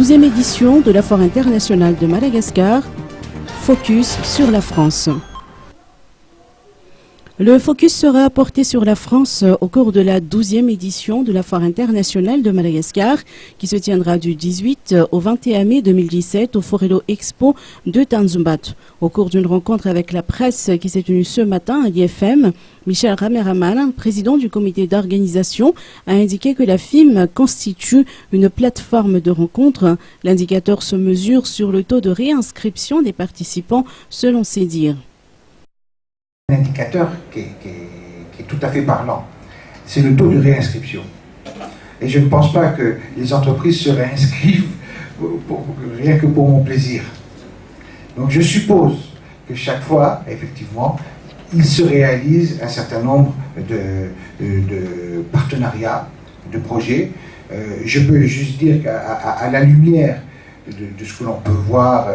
12e édition de la Foire internationale de Madagascar, focus sur la France. Le focus sera porté sur la France au cours de la 12e édition de la Foire internationale de Madagascar qui se tiendra du 18 au 21 mai 2017 au Forelo Expo de Tanzumbat. Au cours d'une rencontre avec la presse qui s'est tenue ce matin à l'IFM, Michel Rameraman, président du comité d'organisation, a indiqué que la FIM constitue une plateforme de rencontre. L'indicateur se mesure sur le taux de réinscription des participants selon ses dires. Un indicateur qui est tout à fait parlant, c'est le taux de réinscription. Et je ne pense pas que les entreprises se réinscrivent rien que pour mon plaisir. Donc je suppose que chaque fois, effectivement, il se réalise un certain nombre de partenariats, de projets. Je peux juste dire qu'à la lumière de ce que l'on peut voir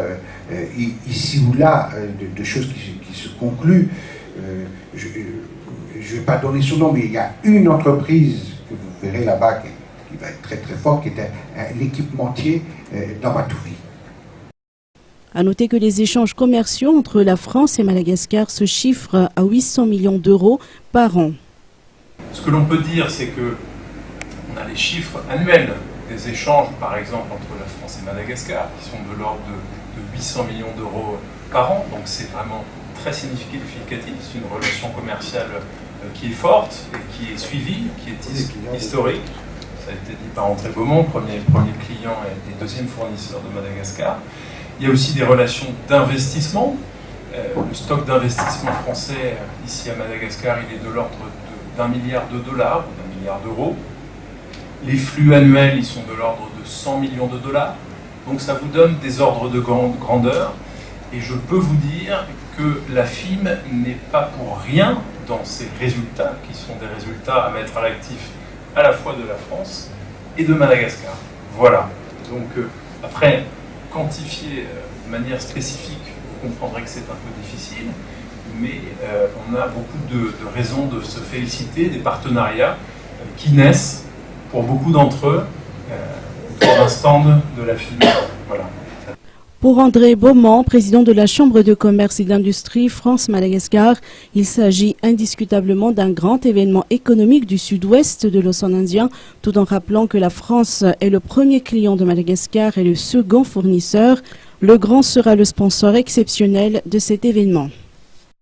ici ou là, de choses qui se concluent, je ne vais pas donner son nom, mais il y a une entreprise que vous verrez là-bas qui va être très très forte, qui est l'équipementier d'Amatouri. À noter que les échanges commerciaux entre la France et Madagascar se chiffrent à 800 millions d'euros par an. Ce que l'on peut dire, c'est que on a les chiffres annuels des échanges, par exemple, entre la France et Madagascar, qui sont de l'ordre de 800 millions d'euros par an, donc c'est vraiment très significatif, c'est une relation commerciale qui est forte et qui est suivie, qui est historique. Ça a été dit par André Beaumont, premier client et deuxième fournisseur de Madagascar. Il y a aussi des relations d'investissement. Le stock d'investissement français ici à Madagascar, il est de l'ordre d'1 milliard de dollars, d'1 milliard d'euros. Les flux annuels, ils sont de l'ordre de 100 millions de dollars. Donc ça vous donne des ordres de grandeur. Et je peux vous dire que la FIM n'est pas pour rien dans ces résultats, qui sont des résultats à mettre à l'actif à la fois de la France et de Madagascar. Voilà. Donc après, quantifier de manière spécifique, vous comprendrez que c'est un peu difficile, mais on a beaucoup de raisons de se féliciter des partenariats qui naissent pour beaucoup d'entre eux autour d'un stand de la FIM. Voilà. Pour André Beaumont, président de la Chambre de commerce et d'industrie France-Madagascar, il s'agit indiscutablement d'un grand événement économique du sud-ouest de l'océan Indien, tout en rappelant que la France est le premier client de Madagascar et le second fournisseur. Le Grand sera le sponsor exceptionnel de cet événement.